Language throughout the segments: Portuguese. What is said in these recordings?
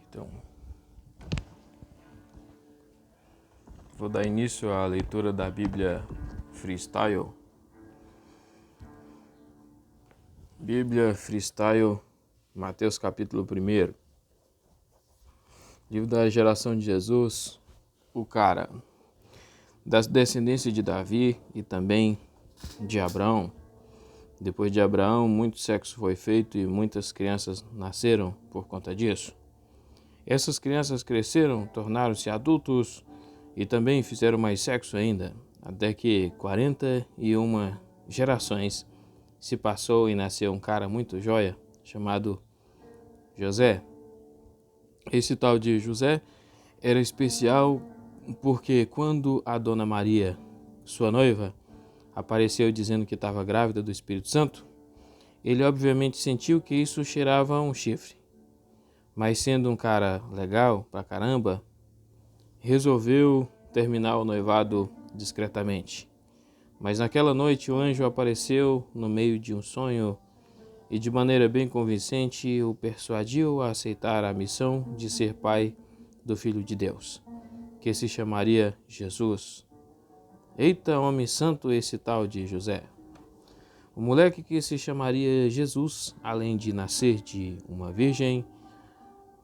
Então, vou dar início à leitura da Bíblia Freestyle. Bíblia Freestyle, Mateus capítulo 1. Livro da geração de Jesus, o cara da descendência de Davi e também de Abraão. Depois de Abraão, muito sexo foi feito e muitas crianças nasceram por conta disso. Essas crianças cresceram, tornaram-se adultos e também fizeram mais sexo ainda, até que 41 gerações se passou e nasceu um cara muito joia chamado José. Esse tal de José era especial porque quando a Dona Maria, sua noiva, apareceu dizendo que estava grávida do Espírito Santo, ele obviamente sentiu que isso cheirava a um chifre. Mas sendo um cara legal pra caramba, resolveu terminar o noivado discretamente. Mas naquela noite o anjo apareceu no meio de um sonho e de maneira bem convincente o persuadiu a aceitar a missão de ser pai do Filho de Deus, que se chamaria Jesus. Eita, homem santo esse tal de José! O moleque que se chamaria Jesus, além de nascer de uma virgem,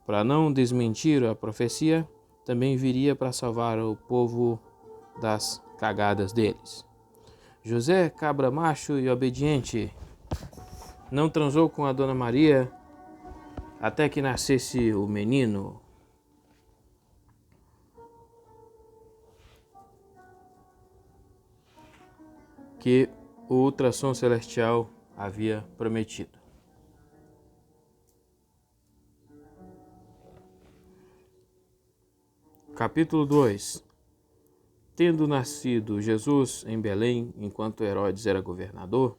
para não desmentir a profecia, também viria para salvar o povo das cagadas deles. José, cabra macho e obediente, não transou com a Dona Maria até que nascesse o menino. Que o ultrassom celestial havia prometido. Capítulo 2. Tendo nascido Jesus em Belém, enquanto Herodes era governador,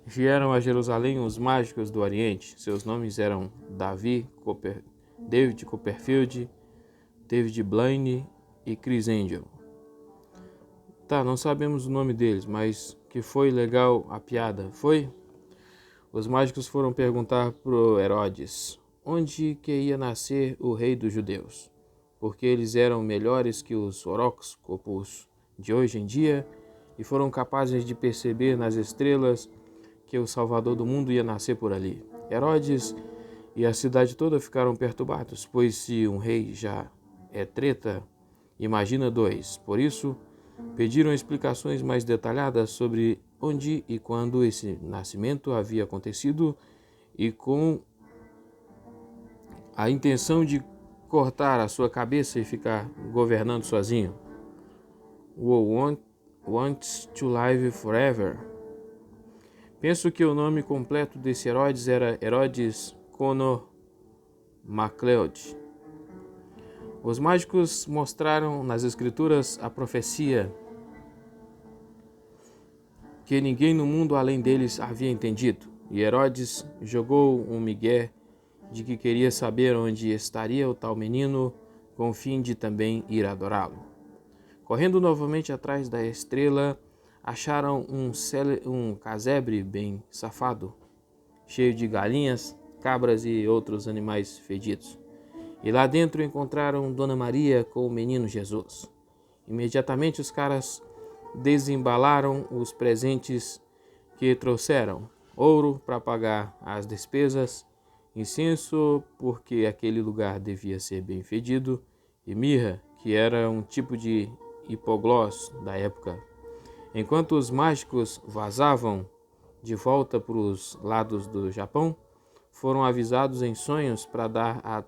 vieram a Jerusalém os mágicos do Oriente. Seus nomes eram David Copperfield, David Blaine e Chris Angel. Não sabemos o nome deles, mas que foi legal a piada, foi? Os mágicos foram perguntar pro Herodes onde que ia nascer o rei dos judeus, porque eles eram melhores que os horóscopos de hoje em dia e foram capazes de perceber nas estrelas que o Salvador do mundo ia nascer por ali. Herodes e a cidade toda ficaram perturbados, pois se um rei já é treta, imagina dois. Por isso, pediram explicações mais detalhadas sobre onde e quando esse nascimento havia acontecido e com a intenção de cortar a sua cabeça e ficar governando sozinho. Wants to live forever. Penso que o nome completo desse Herodes era Herodes Conor MacLeod. Os mágicos mostraram nas escrituras a profecia que ninguém no mundo além deles havia entendido. E Herodes jogou um migué de que queria saber onde estaria o tal menino, com o fim de também ir adorá-lo. Correndo novamente atrás da estrela, acharam um casebre bem safado, cheio de galinhas, cabras e outros animais fedidos. E lá dentro encontraram Dona Maria com o menino Jesus. Imediatamente os caras desembalaram os presentes que trouxeram: ouro para pagar as despesas, incenso, porque aquele lugar devia ser bem fedido, e mirra, que era um tipo de hipoglós da época. Enquanto os mágicos vazavam de volta para os lados do Japão, foram avisados em sonhos para dar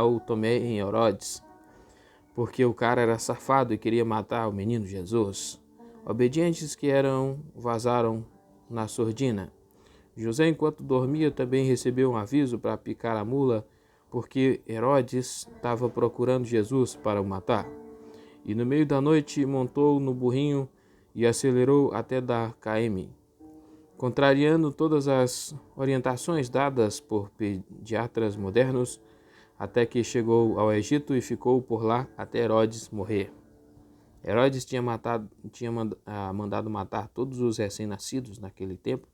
o Tomé em Herodes, porque o cara era safado e queria matar o menino Jesus. Obedientes que eram, vazaram na sordina. José, enquanto dormia, também recebeu um aviso para picar a mula, porque Herodes estava procurando Jesus para o matar. E no meio da noite montou no burrinho e acelerou até dar km, contrariando todas as orientações dadas por pediatras modernos, até que chegou ao Egito e ficou por lá até Herodes morrer. Herodes tinha mandado matar todos os recém-nascidos naquele tempo.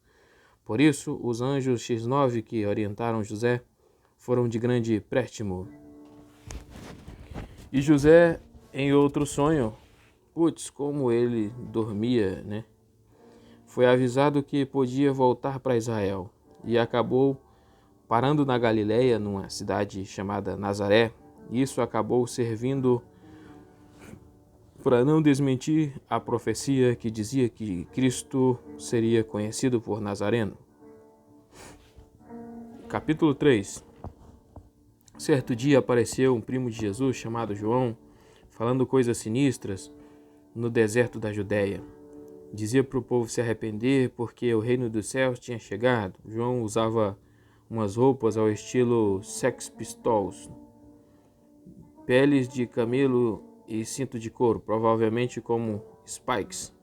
Por isso, os anjos X9 que orientaram José foram de grande préstimo. E José, em outro sonho, como ele dormia, né? Foi avisado que podia voltar para Israel e acabou parando na Galileia, numa cidade chamada Nazaré. Isso acabou servindo para não desmentir a profecia que dizia que Cristo seria conhecido por Nazareno. Capítulo 3. Certo dia apareceu um primo de Jesus chamado João, falando coisas sinistras no deserto da Judéia. Dizia para o povo se arrepender porque o reino dos céus tinha chegado. João usava umas roupas ao estilo Sex Pistols, peles de camelo e cinto de couro, provavelmente como Spikes.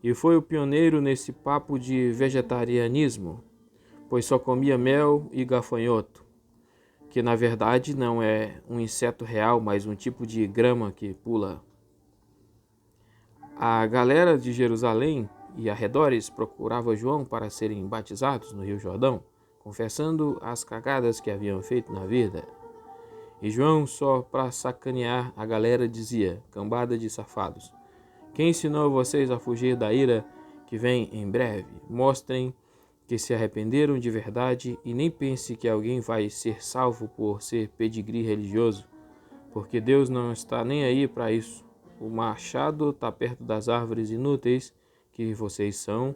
E foi o pioneiro nesse papo de vegetarianismo, pois só comia mel e gafanhoto, que na verdade não é um inseto real, mas um tipo de grama que pula. A galera de Jerusalém e arredores procurava João para serem batizados no Rio Jordão, confessando as cagadas que haviam feito na vida. E João, só para sacanear a galera, dizia: cambada de safados, quem ensinou vocês a fugir da ira que vem em breve? Mostrem que se arrependeram de verdade e nem pense que alguém vai ser salvo por ser pedigree religioso, porque Deus não está nem aí para isso. O machado está perto das árvores inúteis que vocês são,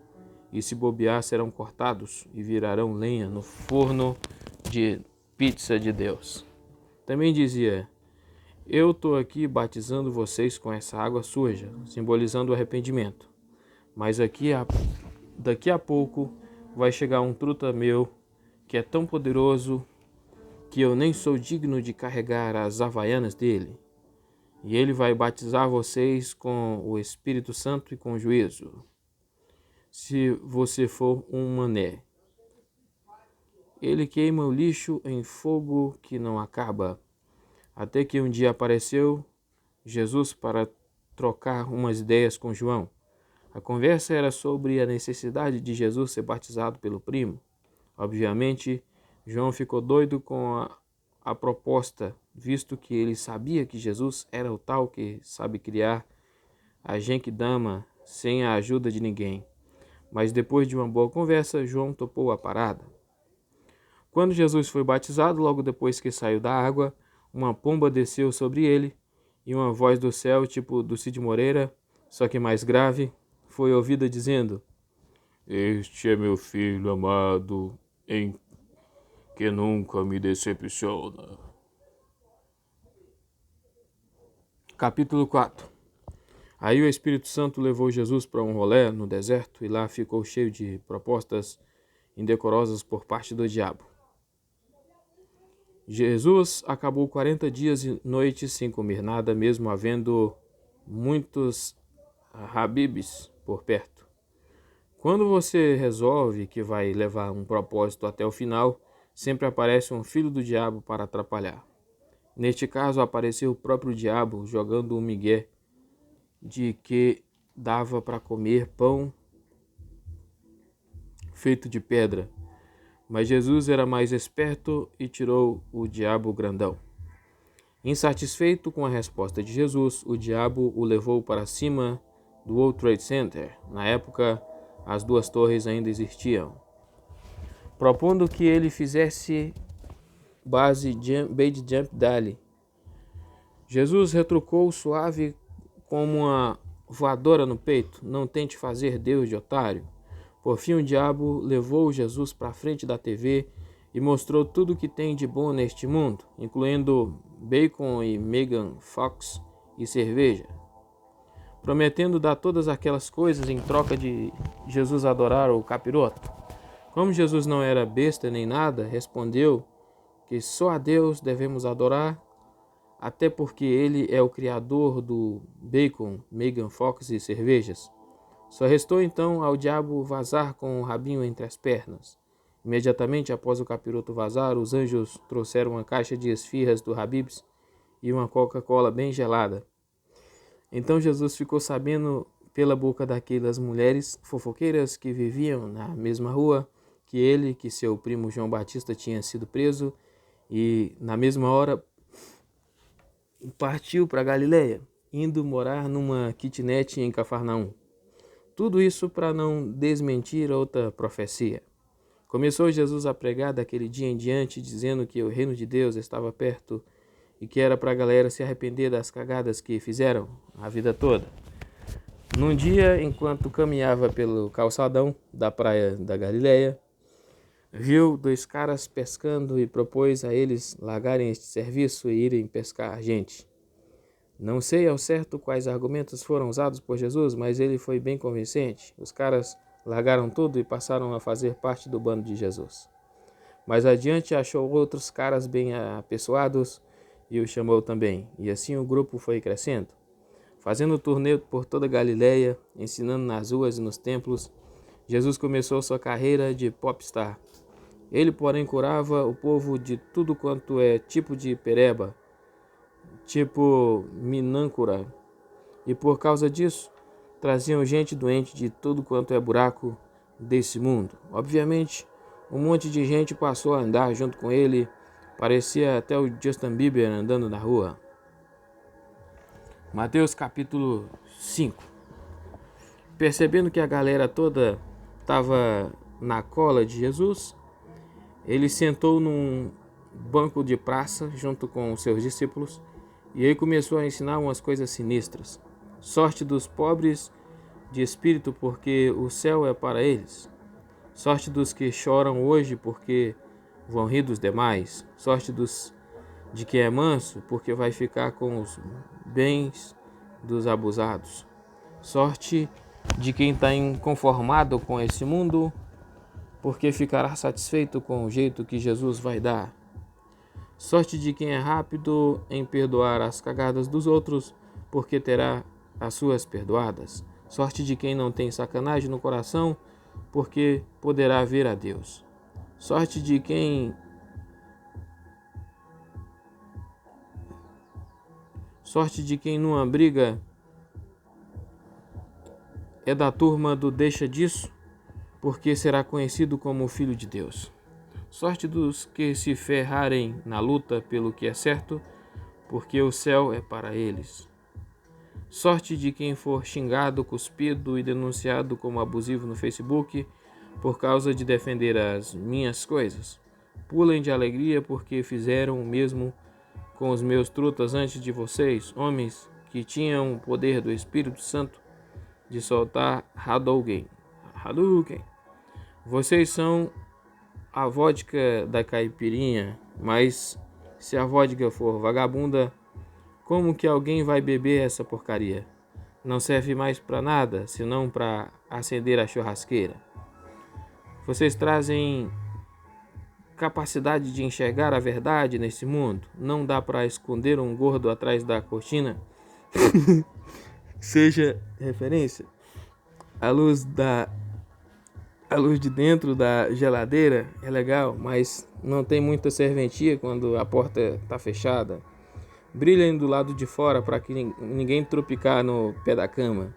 e se bobear serão cortados e virarão lenha no forno de pizza de Deus. Também dizia: eu estou aqui batizando vocês com essa água suja, simbolizando o arrependimento. Mas daqui a pouco vai chegar um truta meu que é tão poderoso que eu nem sou digno de carregar as havaianas dele. E ele vai batizar vocês com o Espírito Santo e com juízo, se você for um mané. Ele queima o lixo em fogo que não acaba. Até que um dia apareceu Jesus para trocar umas ideias com João. A conversa era sobre a necessidade de Jesus ser batizado pelo primo. Obviamente, João ficou doido com a proposta, visto que ele sabia que Jesus era o tal que sabe criar a genkidama sem a ajuda de ninguém. Mas depois de uma boa conversa, João topou a parada. Quando Jesus foi batizado, logo depois que saiu da água, uma pomba desceu sobre ele e uma voz do céu, tipo do Cid Moreira, só que mais grave, foi ouvida dizendo: este é meu filho amado, em que nunca me decepciona. Capítulo 4. Aí o Espírito Santo levou Jesus para um rolê no deserto e lá ficou cheio de propostas indecorosas por parte do diabo. Jesus acabou 40 dias e noites sem comer nada, mesmo havendo muitos habibs por perto. Quando você resolve que vai levar um propósito até o final, sempre aparece um filho do diabo para atrapalhar. Neste caso, apareceu o próprio diabo jogando um migué de que dava para comer pão feito de pedra. Mas Jesus era mais esperto e tirou o diabo grandão. Insatisfeito com a resposta de Jesus, o diabo o levou para cima do World Trade Center. Na época, as duas torres ainda existiam, propondo que ele fizesse base jump dali. Jesus retrucou suave como uma voadora no peito: não tente fazer Deus de otário. Por fim, o diabo levou Jesus para frente da TV e mostrou tudo o que tem de bom neste mundo, incluindo bacon e Megan Fox e cerveja, prometendo dar todas aquelas coisas em troca de Jesus adorar o capiroto. Como Jesus não era besta nem nada, respondeu que só a Deus devemos adorar, até porque ele é o criador do bacon, Megan Fox e cervejas. Só restou então ao diabo vazar com o rabinho entre as pernas. Imediatamente após o capiroto vazar, os anjos trouxeram uma caixa de esfirras do Habib's e uma Coca-Cola bem gelada. Então Jesus ficou sabendo pela boca daquelas mulheres fofoqueiras que viviam na mesma rua que ele, que seu primo João Batista tinha sido preso e na mesma hora partiu para Galiléia, indo morar numa kitnet em Cafarnaum. Tudo isso para não desmentir outra profecia. Começou Jesus a pregar daquele dia em diante, dizendo que o reino de Deus estava perto e que era para a galera se arrepender das cagadas que fizeram a vida toda. Num dia, enquanto caminhava pelo calçadão da praia da Galiléia, viu 2 caras pescando e propôs a eles largarem este serviço e irem pescar gente. Não sei ao certo quais argumentos foram usados por Jesus, mas ele foi bem convincente. Os caras largaram tudo e passaram a fazer parte do bando de Jesus. Mais adiante achou outros caras bem apessoados e o chamou também. E assim o grupo foi crescendo, fazendo turnê por toda a Galiléia, ensinando nas ruas e nos templos. Jesus começou sua carreira de popstar. Ele, porém, curava o povo de tudo quanto é tipo de pereba, tipo minâncora, e por causa disso traziam gente doente de tudo quanto é buraco desse mundo. Obviamente, um monte de gente passou a andar junto com ele, parecia até o Justin Bieber andando na rua. Mateus capítulo 5. Percebendo que a galera toda estava na cola de Jesus, ele sentou num banco de praça junto com os seus discípulos e aí começou a ensinar umas coisas sinistras. Sorte dos pobres de espírito, porque o céu é para eles. Sorte dos que choram hoje, porque vão rir dos demais. Sorte de quem é manso, porque vai ficar com os bens dos abusados. Sorte de quem está inconformado com esse mundo, porque ficará satisfeito com o jeito que Jesus vai dar. Sorte de quem é rápido em perdoar as cagadas dos outros, porque terá as suas perdoadas. Sorte de quem não tem sacanagem no coração, porque poderá ver a Deus. Sorte de quem numa briga é da turma do deixa disso, porque será conhecido como filho de Deus. Sorte dos que se ferrarem na luta pelo que é certo, porque o céu é para eles. Sorte de quem for xingado, cuspido e denunciado como abusivo no Facebook por causa de defender as minhas coisas. Pulem de alegria porque fizeram o mesmo com os meus trutas antes de vocês, homens que tinham o poder do Espírito Santo de soltar Hadouken. Vocês são a vodka da caipirinha, mas se a vodka for vagabunda, como que alguém vai beber essa porcaria? Não serve mais para nada, senão para acender a churrasqueira. Vocês trazem capacidade de enxergar a verdade nesse mundo. Não dá para esconder um gordo atrás da cortina. Seja referência. A luz de dentro da geladeira é legal, mas não tem muita serventia quando a porta está fechada. Brilhem do lado de fora para que ninguém tropicar no pé da cama.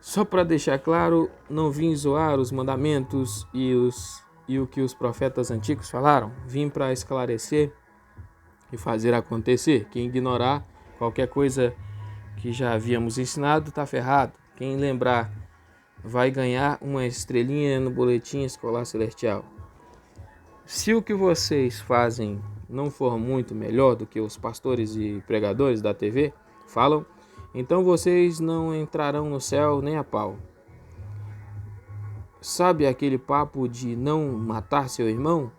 Só para deixar claro, não vim zoar os mandamentos e o que os profetas antigos falaram. Vim para esclarecer e fazer acontecer. Quem ignorar qualquer coisa que já havíamos ensinado está ferrado. Quem lembrar vai ganhar uma estrelinha no boletim escolar celestial. Se o que vocês fazem não for muito melhor do que os pastores e pregadores da TV falam, então vocês não entrarão no céu nem a pau. Sabe aquele papo de não matar seu irmão?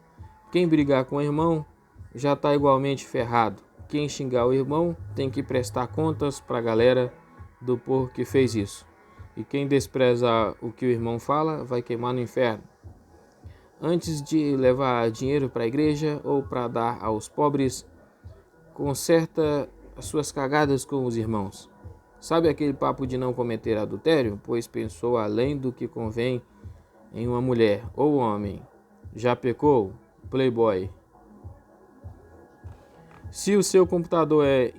Quem brigar com o irmão já está igualmente ferrado. Quem xingar o irmão tem que prestar contas para a galera do povo que fez isso. E quem despreza o que o irmão fala vai queimar no inferno. Antes de levar dinheiro para a igreja ou para dar aos pobres, conserta as suas cagadas com os irmãos. Sabe aquele papo de não cometer adultério? Pois pensou além do que convém em uma mulher ou homem. Já pecou? Playboy. Se o seu computador é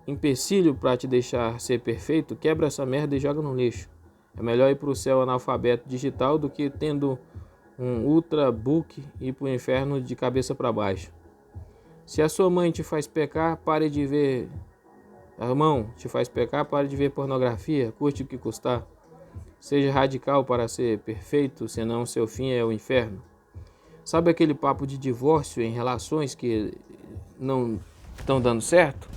empecilho para te deixar ser perfeito, quebra essa merda e joga no lixo. É melhor ir para o céu analfabeto digital do que tendo um ultrabook e ir para o inferno de cabeça para baixo. Se a sua mãe te faz pecar, pare de ver. Irmão, te faz pecar, pare de ver pornografia, custe o que custar. Seja radical para ser perfeito, senão seu fim é o inferno. Sabe aquele papo de divórcio em relações que não estão dando certo?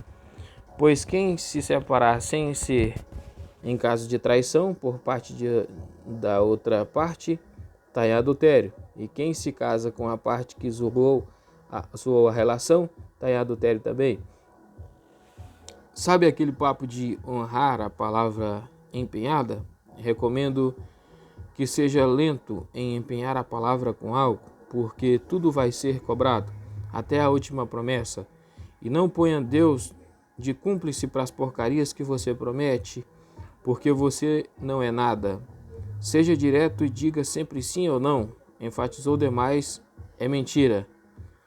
Pois quem se separar sem ser em caso de traição por parte da outra parte, está em adultério. E quem se casa com a parte que zoou a sua relação, está em adultério também. Sabe aquele papo de honrar a palavra empenhada? Recomendo que seja lento em empenhar a palavra com algo, porque tudo vai ser cobrado, até a última promessa. E não ponha Deus de cúmplice para as porcarias que você promete, porque você não é nada. Seja direto e diga sempre sim ou não. Enfatizou demais, é mentira.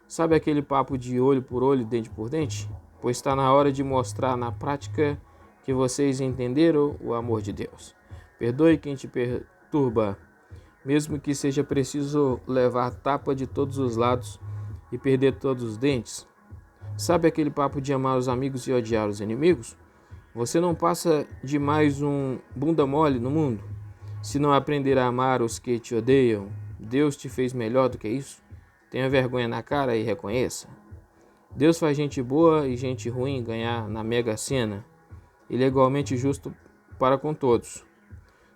Sabe aquele papo de olho por olho, dente por dente? Pois está na hora de mostrar na prática que vocês entenderam o amor de Deus. Perdoe quem te perturba, mesmo que seja preciso levar tapa de todos os lados e perder todos os dentes. Sabe aquele papo de amar os amigos e odiar os inimigos? Você não passa de mais um bunda mole no mundo. Se não aprender a amar os que te odeiam, Deus te fez melhor do que isso? Tenha vergonha na cara e reconheça. Deus faz gente boa e gente ruim ganhar na Mega Sena. Ele é igualmente justo para com todos.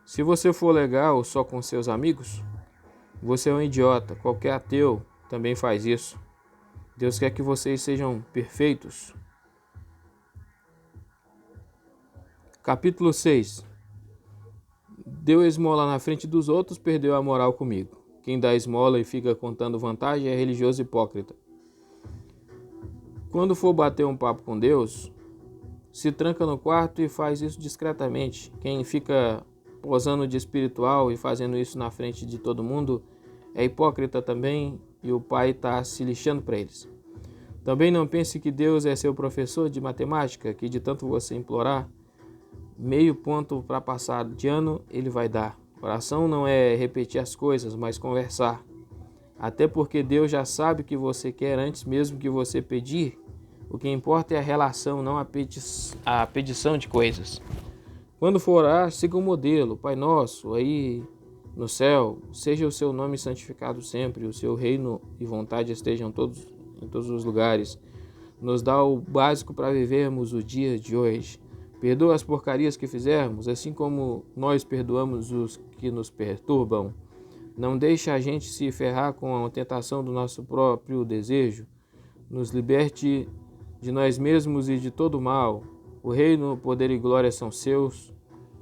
Se você for legal só com seus amigos, você é um idiota. Qualquer ateu também faz isso. Deus quer que vocês sejam perfeitos. Capítulo 6. Deu esmola na frente dos outros, perdeu a moral comigo. Quem dá esmola e fica contando vantagem é religioso hipócrita. Quando for bater um papo com Deus, se tranca no quarto e faz isso discretamente. Quem fica posando de espiritual e fazendo isso na frente de todo mundo é hipócrita também, e o pai está se lixando para eles. Também não pense que Deus é seu professor de matemática, que de tanto você implorar, meio ponto para passar de ano ele vai dar. Oração não é repetir as coisas, mas conversar. Até porque Deus já sabe o que você quer antes mesmo que você pedir. O que importa é a relação, não a pedição de coisas. Quando for orar, siga o modelo. Pai nosso, aí no céu, seja o seu nome santificado sempre, o seu reino e vontade estejam em todos os lugares. Nos dá o básico para vivermos o dia de hoje. Perdoa as porcarias que fizermos, assim como nós perdoamos os que nos perturbam. Não deixe a gente se ferrar com a tentação do nosso próprio desejo. Nos liberte de nós mesmos e de todo o mal. O reino, poder e glória são seus.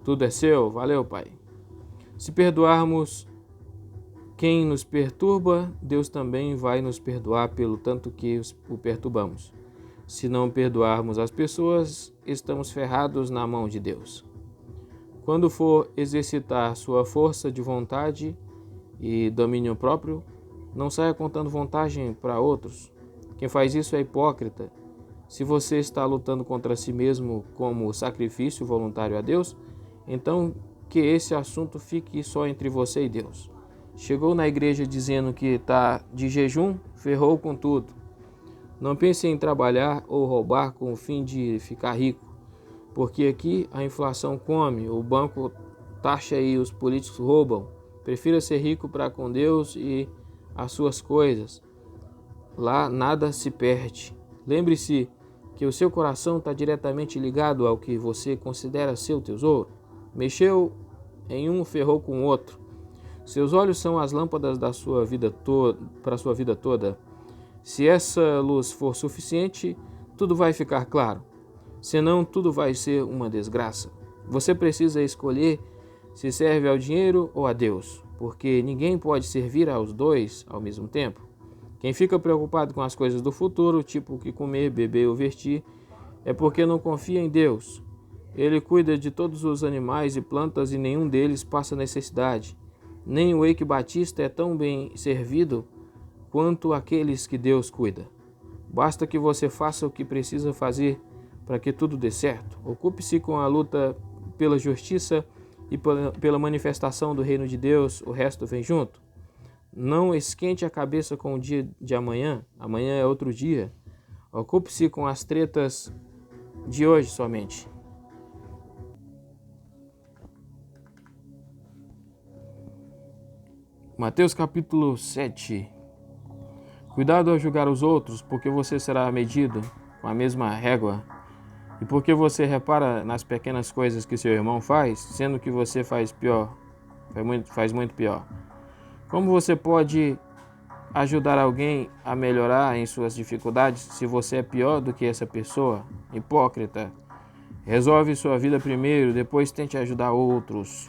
Tudo é seu. Valeu, Pai. Se perdoarmos quem nos perturba, Deus também vai nos perdoar pelo tanto que o perturbamos. Se não perdoarmos as pessoas, estamos ferrados na mão de Deus. Quando for exercitar sua força de vontade e domínio próprio, não saia contando vantagem para outros. Quem faz isso é hipócrita. Se você está lutando contra si mesmo como sacrifício voluntário a Deus, então que esse assunto fique só entre você e Deus. Chegou na igreja dizendo que está de jejum, ferrou com tudo. Não pense em trabalhar ou roubar com o fim de ficar rico, porque aqui a inflação come, o banco taxa e os políticos roubam. Prefira ser rico para com Deus e as suas coisas. Lá nada se perde. Lembre-se que o seu coração está diretamente ligado ao que você considera seu tesouro. Mexeu em um, ferrou com o outro. Seus olhos são as lâmpadas da sua vida para a sua vida toda. Se essa luz for suficiente, tudo vai ficar claro. Senão, tudo vai ser uma desgraça. Você precisa escolher se serve ao dinheiro ou a Deus, porque ninguém pode servir aos dois ao mesmo tempo. Quem fica preocupado com as coisas do futuro, tipo o que comer, beber ou vestir, é porque não confia em Deus. Ele cuida de todos os animais e plantas e nenhum deles passa necessidade. Nem o Eike Batista é tão bem servido quanto aqueles que Deus cuida. Basta que você faça o que precisa fazer para que tudo dê certo. Ocupe-se com a luta pela justiça e pela manifestação do reino de Deus, o resto vem junto. Não esquente a cabeça com o dia de amanhã, amanhã é outro dia. Ocupe-se com as tretas de hoje somente. Mateus capítulo 7. Cuidado ao julgar os outros, porque você será medido com a mesma régua. E porque você repara nas pequenas coisas que seu irmão faz, sendo que você faz muito pior. Como você pode ajudar alguém a melhorar em suas dificuldades se você é pior do que essa pessoa? Hipócrita. Resolve sua vida primeiro, depois tente ajudar outros.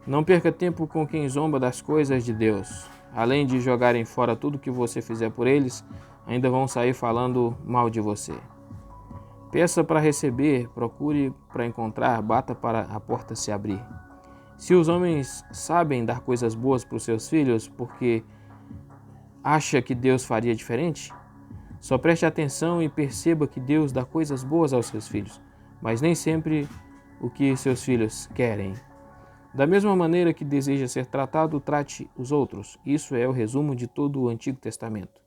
Não perca tempo com quem zomba das coisas de Deus. Além de jogarem fora tudo que você fizer por eles, ainda vão sair falando mal de você. Peça para receber, procure para encontrar, bata para a porta se abrir. Se os homens sabem dar coisas boas para os seus filhos porque acha que Deus faria diferente, só preste atenção e perceba que Deus dá coisas boas aos seus filhos, mas nem sempre o que seus filhos querem. Da mesma maneira que deseja ser tratado, trate os outros. Isso é o resumo de todo o Antigo Testamento.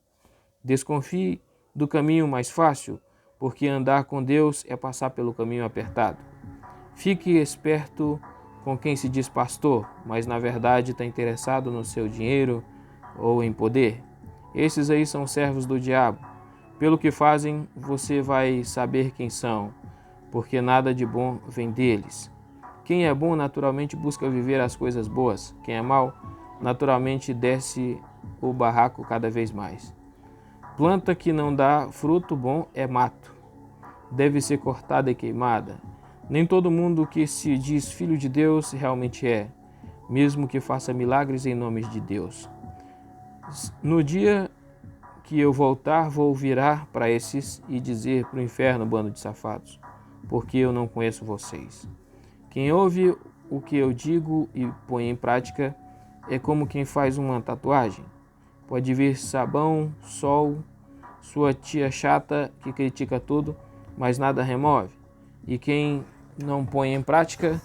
Desconfie do caminho mais fácil, porque andar com Deus é passar pelo caminho apertado. Fique esperto com quem se diz pastor, mas na verdade está interessado no seu dinheiro ou em poder. Esses aí são servos do diabo. Pelo que fazem, você vai saber quem são, porque nada de bom vem deles. Quem é bom naturalmente busca viver as coisas boas. Quem é mau naturalmente desce o barraco cada vez mais. Planta que não dá fruto bom é mato. Deve ser cortada e queimada. Nem todo mundo que se diz filho de Deus realmente é, mesmo que faça milagres em nome de Deus. No dia que eu voltar, vou virar para esses e dizer para o inferno, bando de safados, porque eu não conheço vocês. Quem ouve o que eu digo e põe em prática é como quem faz uma tatuagem. Pode vir sabão, sol, sua tia chata que critica tudo, mas nada remove. E quem não põe em prática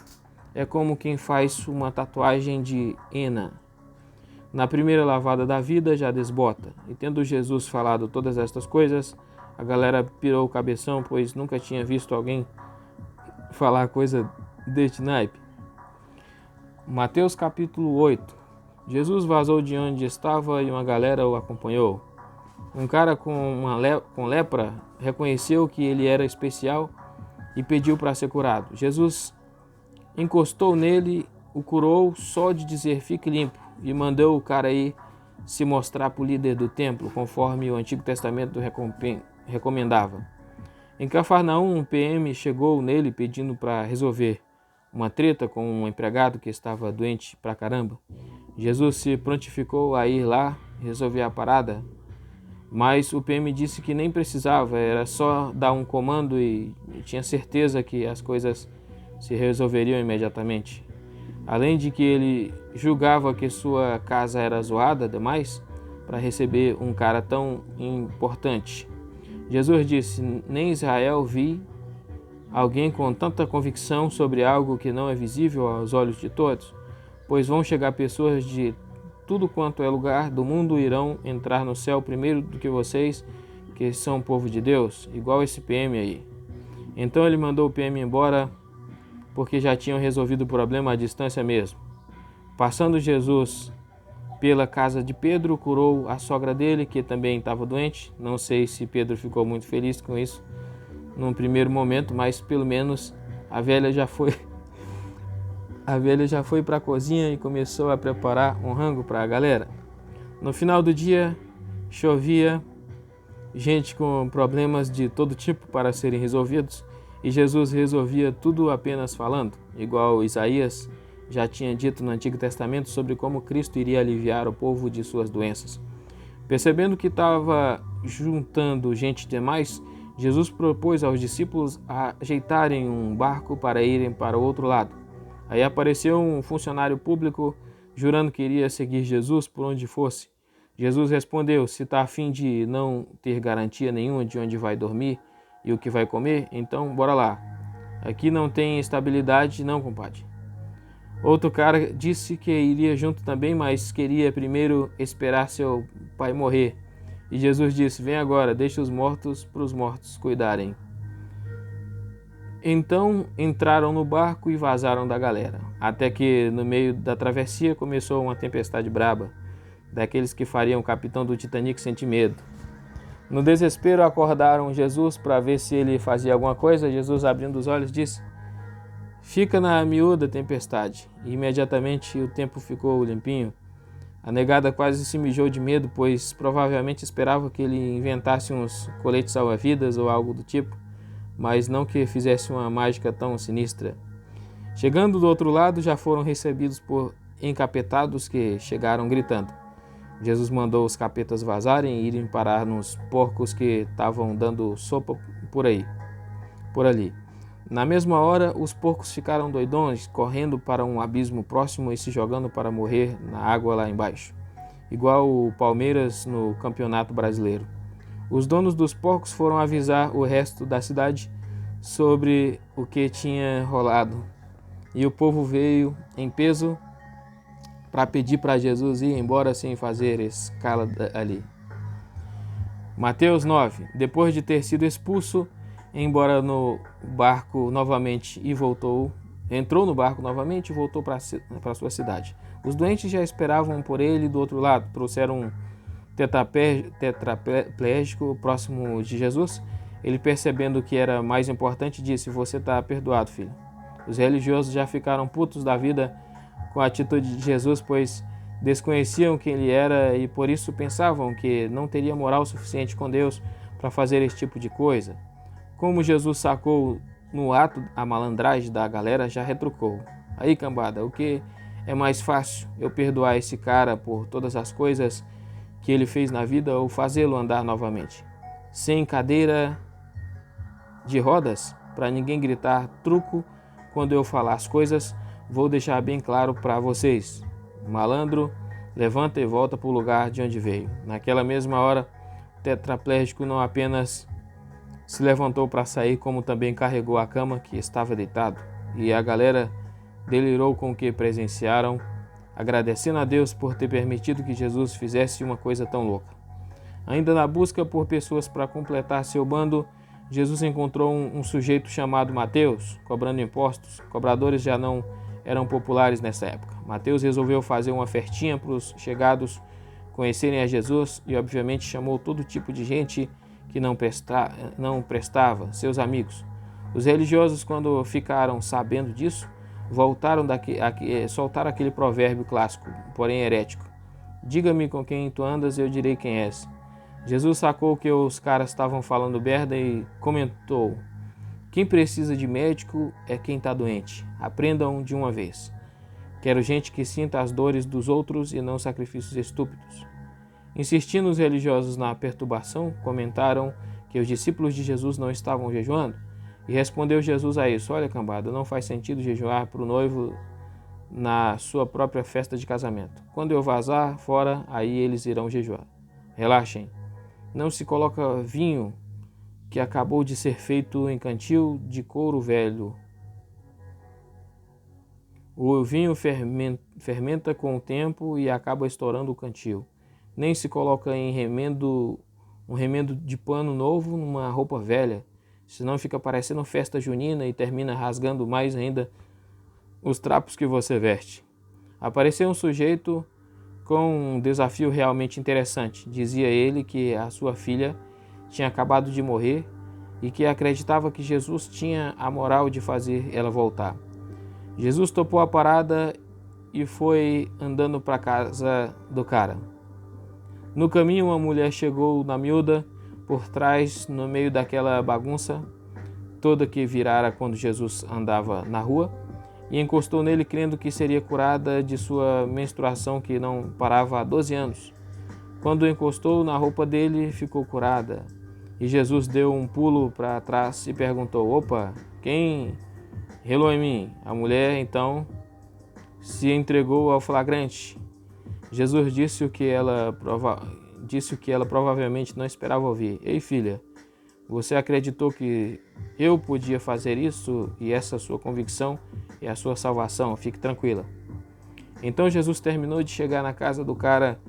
é como quem faz uma tatuagem de henna. Na primeira lavada da vida já desbota. E tendo Jesus falado todas estas coisas, a galera pirou o cabeção, pois nunca tinha visto alguém falar coisa deste naipe. Mateus capítulo 8. Jesus vazou de onde estava e uma galera o acompanhou. Um cara com lepra reconheceu que ele era especial e pediu para ser curado. Jesus encostou nele, o curou só de dizer fique limpo e mandou o cara ir se mostrar para o líder do templo, conforme o Antigo Testamento recomendava. Em Cafarnaum, um PM chegou nele pedindo para resolver uma treta com um empregado que estava doente pra caramba. Jesus se prontificou a ir lá resolver a parada, mas o PM disse que nem precisava, era só dar um comando e tinha certeza que as coisas se resolveriam imediatamente. Além de que ele julgava que sua casa era zoada demais para receber um cara tão importante. Jesus disse: nem Israel vi alguém com tanta convicção sobre algo que não é visível aos olhos de todos, pois vão chegar pessoas de tudo quanto é lugar do mundo irão entrar no céu primeiro do que vocês, que são povo de Deus, igual esse PM aí. Então ele mandou o PM embora, porque já tinham resolvido o problema à distância mesmo. Passando Jesus pela casa de Pedro, curou a sogra dele, que também estava doente. Não sei se Pedro ficou muito feliz com isso num primeiro momento, mas pelo menos a velha já foi para a cozinha e começou a preparar um rango para a galera. No final do dia, chovia, gente com problemas de todo tipo para serem resolvidos, e Jesus resolvia tudo apenas falando, igual Isaías já tinha dito no Antigo Testamento sobre como Cristo iria aliviar o povo de suas doenças. Percebendo que estava juntando gente demais, Jesus propôs aos discípulos ajeitarem um barco para irem para o outro lado. Aí apareceu um funcionário público jurando que iria seguir Jesus por onde fosse. Jesus respondeu: se está a fim de não ter garantia nenhuma de onde vai dormir e o que vai comer, então bora lá. Aqui não tem estabilidade não, compadre. Outro cara disse que iria junto também, mas queria primeiro esperar seu pai morrer. E Jesus disse: vem agora, deixa os mortos para os mortos cuidarem. Então entraram no barco e vazaram da galera, até que no meio da travessia começou uma tempestade braba, daqueles que fariam o capitão do Titanic sentir medo. No desespero acordaram Jesus para ver se ele fazia alguma coisa. Jesus, abrindo os olhos, disse: fica na miúda tempestade. E imediatamente o tempo ficou limpinho. A negada quase se mijou de medo, pois provavelmente esperava que ele inventasse uns coletes salva-vidas ou algo do tipo, mas não que fizesse uma mágica tão sinistra. Chegando do outro lado, já foram recebidos por encapetados que chegaram gritando. Jesus mandou os capetas vazarem e irem parar nos porcos que estavam dando sopa por ali. Na mesma hora, os porcos ficaram doidões, correndo para um abismo próximo e se jogando para morrer na água lá embaixo, igual o Palmeiras no Campeonato Brasileiro. Os donos dos porcos foram avisar o resto da cidade sobre o que tinha rolado, e o povo veio em peso para pedir para Jesus ir embora sem fazer escala ali. Mateus 9. Depois de ter sido expulso, entrou no barco novamente e voltou para sua cidade. Os doentes já esperavam por ele do outro lado. Trouxeram um tetraplégico próximo de Jesus. Ele, percebendo que era mais importante, disse: você está perdoado, filho. Os religiosos já ficaram putos da vida com a atitude de Jesus, pois desconheciam quem ele era e por isso pensavam que não teria moral suficiente com Deus para fazer esse tipo de coisa. Como Jesus sacou no ato a malandragem da galera, já retrucou: aí, cambada, o que é mais fácil, eu perdoar esse cara por todas as coisas que ele fez na vida ou fazê-lo andar novamente sem cadeira de rodas, para ninguém gritar truco quando eu falar as coisas? Vou deixar bem claro para vocês: malandro, levanta e volta para o lugar de onde veio. Naquela mesma hora, o tetraplégico não apenas se levantou para sair, como também carregou a cama que estava deitado. E a galera delirou com o que presenciaram, agradecendo a Deus por ter permitido que Jesus fizesse uma coisa tão louca. Ainda na busca por pessoas para completar seu bando, Jesus encontrou um sujeito chamado Mateus, cobrando impostos. Cobradores já não eram populares nessa época. Mateus resolveu fazer uma festinha para os chegados conhecerem a Jesus e obviamente chamou todo tipo de gente que não prestava, seus amigos. Os religiosos, quando ficaram sabendo disso, soltaram aquele provérbio clássico, porém herético: diga-me com quem tu andas, eu direi quem és. Jesus sacou que os caras estavam falando merda e comentou: quem precisa de médico é quem está doente. Aprendam de uma vez. Quero gente que sinta as dores dos outros e não sacrifícios estúpidos. Insistindo os religiosos na perturbação, comentaram que os discípulos de Jesus não estavam jejuando. E respondeu Jesus a isso: olha, cambada, não faz sentido jejuar para o noivo na sua própria festa de casamento. Quando eu vazar fora, aí eles irão jejuar. Relaxem. Não se coloca vinho que acabou de ser feito em cantil de couro velho. O vinho fermenta com o tempo e acaba estourando o cantil. Nem se coloca um remendo de pano novo numa roupa velha, senão fica parecendo festa junina e termina rasgando mais ainda os trapos que você veste. Apareceu um sujeito com um desafio realmente interessante. Dizia ele que a sua filha tinha acabado de morrer e que acreditava que Jesus tinha a moral de fazer ela voltar. Jesus topou a parada e foi andando para a casa do cara. No caminho, uma mulher chegou na miúda por trás, no meio daquela bagunça toda que virara quando Jesus andava na rua, e encostou nele crendo que seria curada de sua menstruação que não parava há 12 anos. Quando encostou na roupa dele, ficou curada. E Jesus deu um pulo para trás e perguntou: opa, quem relou em mim? A mulher então se entregou ao flagrante. Jesus disse o que ela provavelmente não esperava ouvir: ei, filha, você acreditou que eu podia fazer isso e essa sua convicção é a sua salvação, fique tranquila. Então Jesus terminou de chegar na casa do cara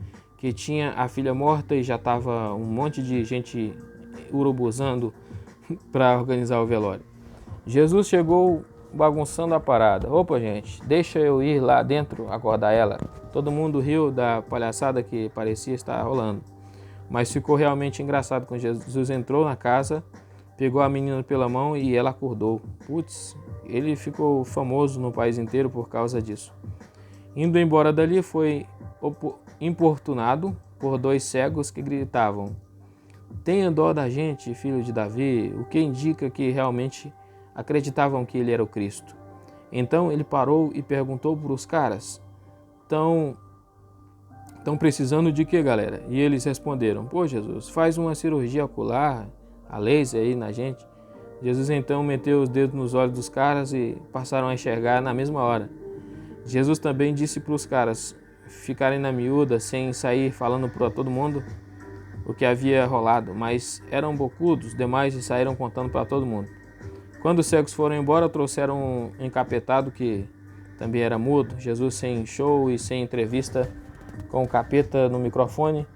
que tinha a filha morta e já estava um monte de gente urubuzando para organizar o velório. Jesus chegou bagunçando a parada. Opa, gente, deixa eu ir lá dentro acordar ela. Todo mundo riu da palhaçada que parecia estar rolando, mas ficou realmente engraçado quando Jesus entrou na casa, pegou a menina pela mão e ela acordou. Putz, ele ficou famoso no país inteiro por causa disso. Indo embora dali, foi importunado por 2 cegos que gritavam: "Tenha dó da gente, filho de Davi", o que indica que realmente acreditavam que ele era o Cristo. Então ele parou e perguntou para os caras: Estão precisando de quê, galera? E eles responderam: "Pô, Jesus, faz uma cirurgia ocular, a laser aí na gente." Jesus então meteu os dedos nos olhos dos caras e passaram a enxergar na mesma hora. Jesus também disse para os caras ficarem na miúda, sem sair falando para todo mundo o que havia rolado, mas eram bocudos demais e saíram contando para todo mundo. Quando os cegos foram embora, trouxeram um encapetado que também era mudo. Jesus, sem show e sem entrevista, com o capeta no microfone,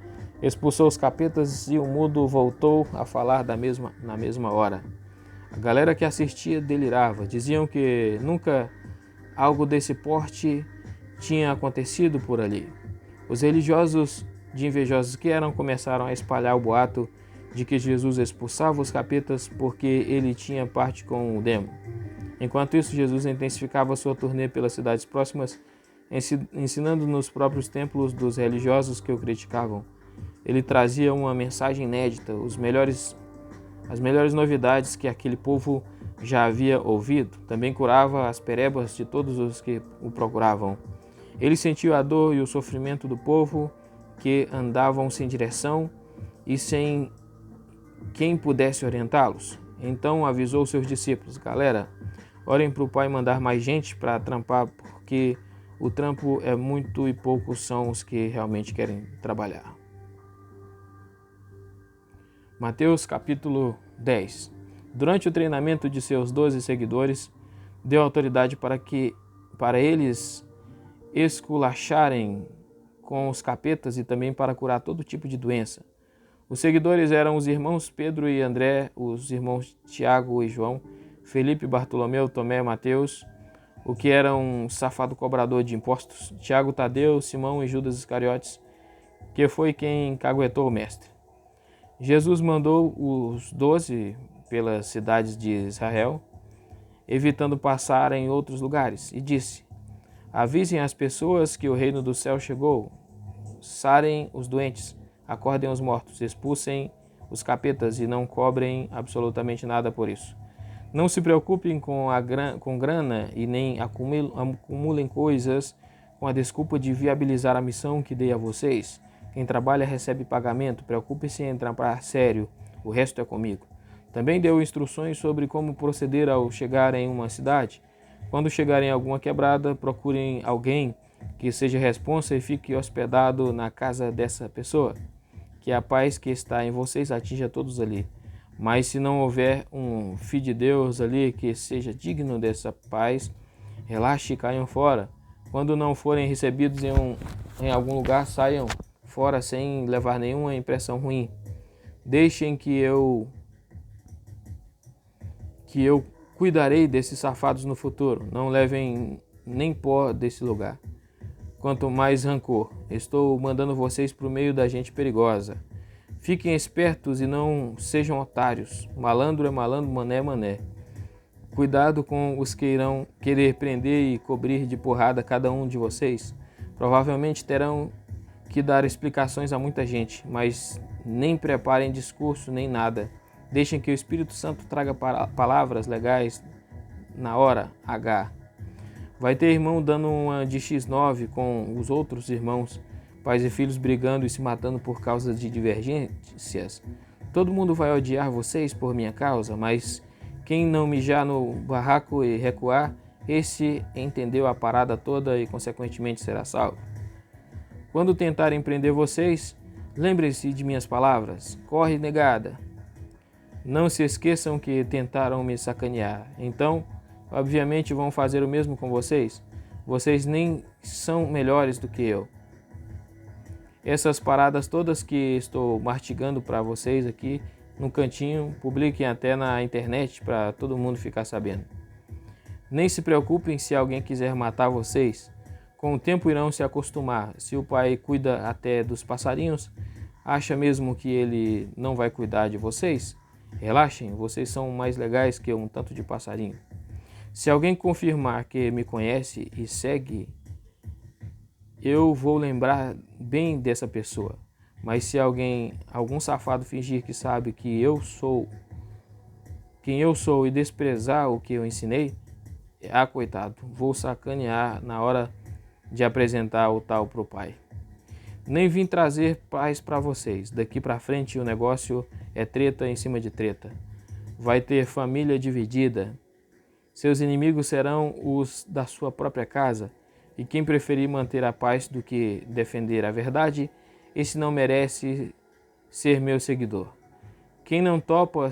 expulsou os capetas e o mudo voltou a falar na mesma hora. A galera que assistia delirava, diziam que nunca algo desse porte tinha acontecido por ali. Os religiosos, de invejosos que eram, começaram a espalhar o boato de que Jesus expulsava os capetas porque ele tinha parte com o demo. Enquanto isso, Jesus intensificava sua turnê pelas cidades próximas, ensinando nos próprios templos dos religiosos que o criticavam. Ele trazia uma mensagem inédita, as melhores novidades que aquele povo já havia ouvido. Também curava as perebas de todos os que o procuravam. Ele sentiu a dor e o sofrimento do povo que andavam sem direção e sem quem pudesse orientá-los. Então avisou seus discípulos: "Galera, orem para o Pai mandar mais gente para trampar, porque o trampo é muito e poucos são os que realmente querem trabalhar." Mateus capítulo 10. Durante o treinamento de seus 12 seguidores, deu autoridade para eles esculacharem com os capetas e também para curar todo tipo de doença. Os seguidores eram os irmãos Pedro e André, os irmãos Tiago e João, Felipe, Bartolomeu, Tomé, Mateus, o que era um safado cobrador de impostos, Tiago, Tadeu, Simão e Judas Iscariotes, que foi quem caguetou o mestre. Jesus mandou os 12 pelas cidades de Israel, evitando passar em outros lugares, e disse: "Avisem as pessoas que o reino do céu chegou, sarem os doentes, acordem os mortos, expulsem os capetas e não cobrem absolutamente nada por isso. Não se preocupem com grana e nem acumulem coisas com a desculpa de viabilizar a missão que dei a vocês. Quem trabalha recebe pagamento, preocupe-se em trabalhar sério, o resto é comigo." Também deu instruções sobre como proceder ao chegar em uma cidade. Quando chegarem em alguma quebrada, procurem alguém que seja responsável e fique hospedado na casa dessa pessoa. Que a paz que está em vocês atinja todos ali. Mas se não houver um filho de Deus ali que seja digno dessa paz, relaxe e caiam fora. Quando não forem recebidos em algum lugar, saiam fora sem levar nenhuma impressão ruim. Deixem que eu cuidarei desses safados no futuro. Não levem nem pó desse lugar. Quanto mais rancor. Estou mandando vocês para o meio da gente perigosa. Fiquem espertos e não sejam otários. Malandro é malandro, mané é mané. Cuidado com os que irão querer prender e cobrir de porrada cada um de vocês. Provavelmente terão que dar explicações a muita gente, mas nem preparem discurso nem nada. Deixem que o Espírito Santo traga palavras legais na hora H. Vai ter irmão dando uma de X9 com os outros irmãos, pais e filhos brigando e se matando por causa de divergências. Todo mundo vai odiar vocês por minha causa, mas quem não mijar no barraco e recuar, esse entendeu a parada toda e consequentemente será salvo. Quando tentarem prender vocês, lembrem-se de minhas palavras. Corre, negada. Não se esqueçam que tentaram me sacanear. Então, obviamente vão fazer o mesmo com vocês. Vocês nem são melhores do que eu. Essas paradas todas que estou mastigando para vocês aqui no cantinho, publiquem até na internet para todo mundo ficar sabendo. Nem se preocupem se alguém quiser matar vocês. Com o tempo irão se acostumar. Se o pai cuida até dos passarinhos, acha mesmo que ele não vai cuidar de vocês? Relaxem, vocês são mais legais que um tanto de passarinho. Se alguém confirmar que me conhece e segue, eu vou lembrar bem dessa pessoa. Mas se algum safado fingir que sabe que eu sou quem eu sou e desprezar o que eu ensinei, coitado, vou sacanear na hora de apresentar o tal pro pai. Nem vim trazer paz para vocês. Daqui para frente o negócio é treta em cima de treta. Vai ter família dividida. Seus inimigos serão os da sua própria casa. E quem preferir manter a paz do que defender a verdade, esse não merece ser meu seguidor. Quem não topa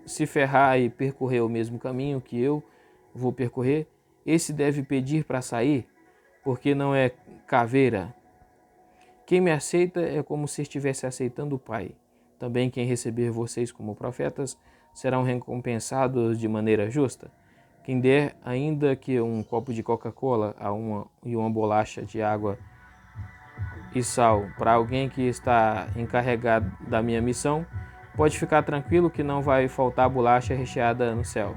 se ferrar e percorrer o mesmo caminho que eu vou percorrer, esse deve pedir para sair, porque não é caveira. Quem me aceita é como se estivesse aceitando o Pai. Também quem receber vocês como profetas serão recompensados de maneira justa. Quem der ainda que um copo de Coca-Cola e uma bolacha de água e sal para alguém que está encarregado da minha missão, pode ficar tranquilo que não vai faltar bolacha recheada no céu.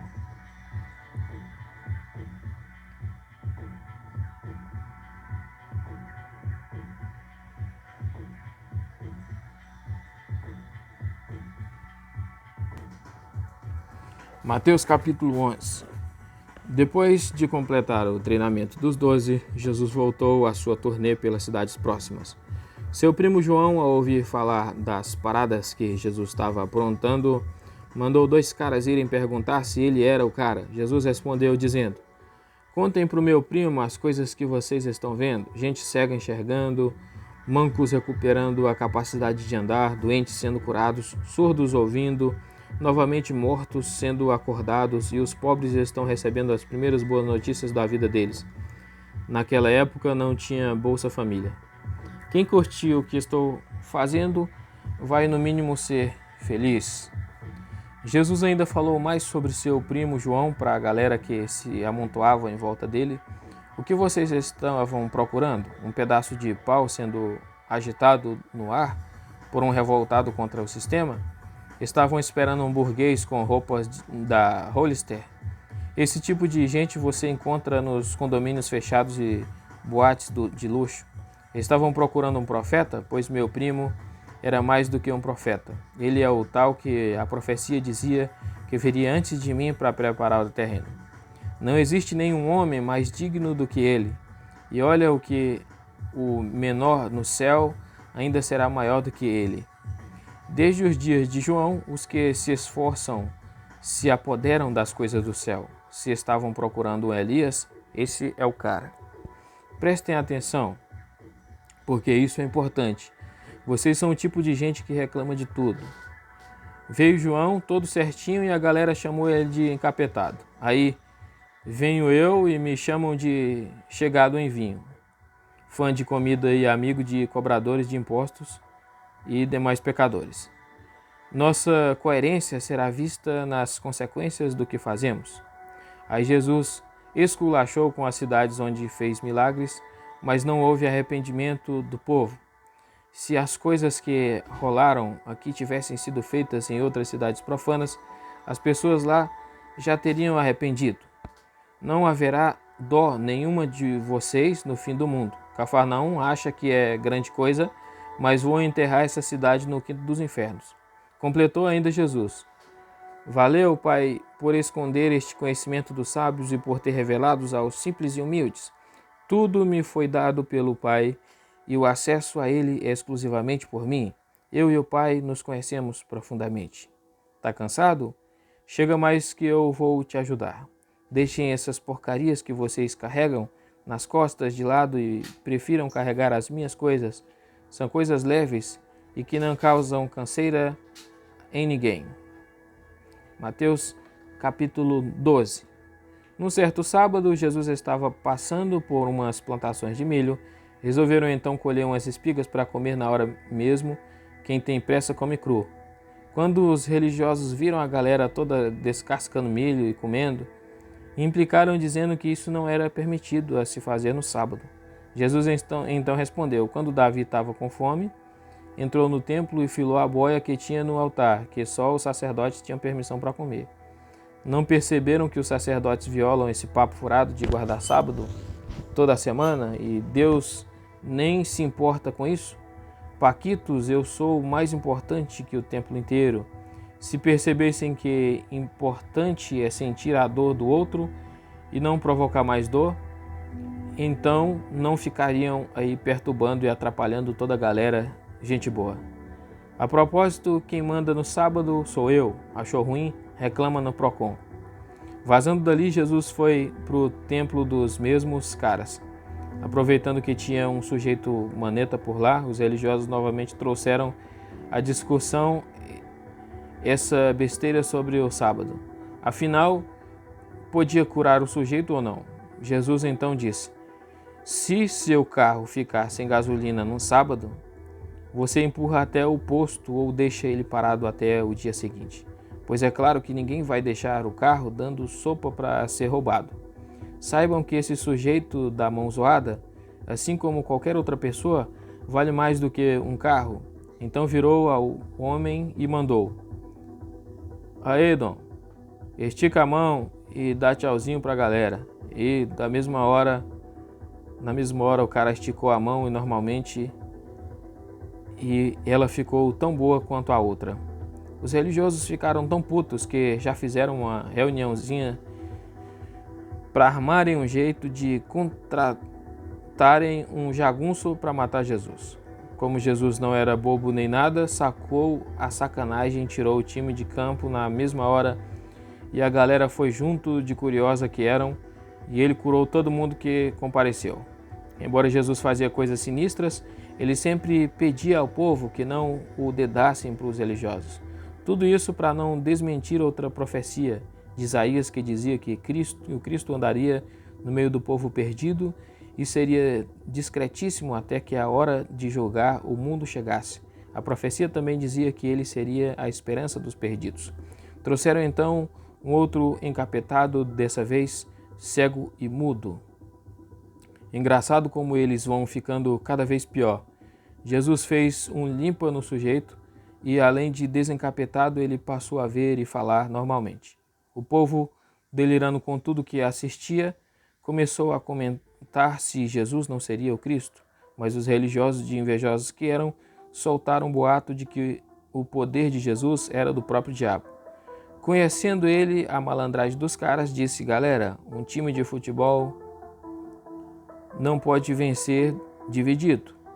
Mateus capítulo 11. Depois de completar o treinamento dos 12, Jesus voltou à sua turnê pelas cidades próximas. Seu primo João, ao ouvir falar das paradas que Jesus estava aprontando, mandou 2 caras irem perguntar se ele era o cara. Jesus respondeu dizendo: "Contem para o meu primo as coisas que vocês estão vendo. Gente cega enxergando, mancos recuperando a capacidade de andar, doentes sendo curados, surdos ouvindo, novamente mortos sendo acordados, e os pobres estão recebendo as primeiras boas notícias da vida deles." Naquela época não tinha Bolsa Família. Quem curtir o que estou fazendo vai no mínimo ser feliz. Jesus ainda falou mais sobre seu primo João para a galera que se amontoava em volta dele. O que vocês estavam procurando? Um pedaço de pau sendo agitado no ar por um revoltado contra o sistema? Estavam esperando um burguês com roupas da Hollister? Esse tipo de gente você encontra nos condomínios fechados e boates de luxo. Estavam procurando um profeta? Pois meu primo era mais do que um profeta. Ele é o tal que a profecia dizia que viria antes de mim para preparar o terreno. Não existe nenhum homem mais digno do que ele. E olha o que o menor no céu ainda será maior do que ele. Desde os dias de João, os que se esforçam se apoderam das coisas do céu. Se estavam procurando Elias, esse é o cara. Prestem atenção, porque isso é importante. Vocês são o tipo de gente que reclama de tudo. Veio João todo certinho e a galera chamou ele de encapetado. Aí venho eu e me chamam de chegado em vinho, fã de comida e amigo de cobradores de impostos e demais pecadores. Nossa coerência será vista nas consequências do que fazemos. Aí Jesus esculachou com as cidades onde fez milagres, mas não houve arrependimento do povo. Se as coisas que rolaram aqui tivessem sido feitas em outras cidades profanas, as pessoas lá já teriam arrependido. Não haverá dó nenhuma de vocês no fim do mundo. Cafarnaum acha que é grande coisa, mas vou enterrar essa cidade no quinto dos infernos. Completou ainda Jesus: valeu, Pai, por esconder este conhecimento dos sábios e por ter revelado aos simples e humildes. Tudo me foi dado pelo Pai, e o acesso a ele é exclusivamente por mim. Eu e o Pai nos conhecemos profundamente. Tá cansado? Chega mais que eu vou te ajudar. Deixem essas porcarias que vocês carregam nas costas de lado e prefiram carregar as minhas coisas. São coisas leves e que não causam canseira em ninguém. Mateus capítulo 12. Num certo sábado, Jesus estava passando por umas plantações de milho Resolveram então colher umas espigas para comer na hora mesmo. Quem tem pressa come cru. Quando os religiosos viram a galera toda descascando milho e comendo, implicaram dizendo que isso não era permitido a se fazer no sábado. Jesus então respondeu: quando Davi estava com fome, entrou no templo e filou a boia que tinha no altar, que só os sacerdotes tinham permissão para comer. Não perceberam que os sacerdotes violam esse papo furado de guardar sábado toda semana e Deus nem se importa com isso? Paquitos, eu sou mais importante que o templo inteiro. Se percebessem que importante é sentir a dor do outro e não provocar mais dor, então não ficariam aí perturbando e atrapalhando toda a galera, gente boa. A propósito, quem manda no sábado sou eu. Achou ruim? Reclama no Procon. Vazando dali, Jesus foi para o templo dos mesmos caras. Aproveitando que tinha um sujeito maneta por lá, os religiosos novamente trouxeram a discussão essa besteira sobre o sábado. Afinal, podia curar o sujeito ou não? Jesus então disse: se seu carro ficar sem gasolina no sábado, você empurra até o posto ou deixa ele parado até o dia seguinte. Pois é claro que ninguém vai deixar o carro dando sopa para ser roubado. Saibam que esse sujeito da mão zoada, assim como qualquer outra pessoa, vale mais do que um carro. Então virou ao homem e mandou: aê, Dom, estica a mão e dá tchauzinho pra galera. E na mesma hora o cara esticou a mão e ela ficou tão boa quanto a outra. Os religiosos ficaram tão putos que já fizeram uma reuniãozinha para armarem um jeito de contratarem um jagunço para matar Jesus. Como Jesus não era bobo nem nada, sacou a sacanagem e tirou o time de campo na mesma hora e a galera foi junto de curiosa que eram e ele curou todo mundo que compareceu. Embora Jesus fazia coisas sinistras, ele sempre pedia ao povo que não o dedassem para os religiosos. Tudo isso para não desmentir outra profecia de Isaías que dizia que o Cristo andaria no meio do povo perdido e seria discretíssimo até que a hora de julgar o mundo chegasse. A profecia também dizia que ele seria a esperança dos perdidos. Trouxeram então um outro encapetado, dessa vez cego e mudo. Engraçado como eles vão ficando cada vez pior. Jesus fez um limpa no sujeito e, além de desencapetado, ele passou a ver e falar normalmente. O povo, delirando com tudo que assistia, começou a comentar se Jesus não seria o Cristo, mas os religiosos, de invejosos que eram, soltaram um boato de que o poder de Jesus era do próprio diabo. Conhecendo ele a malandragem dos caras, disse: galera, um time de futebol não pode vencer dividido.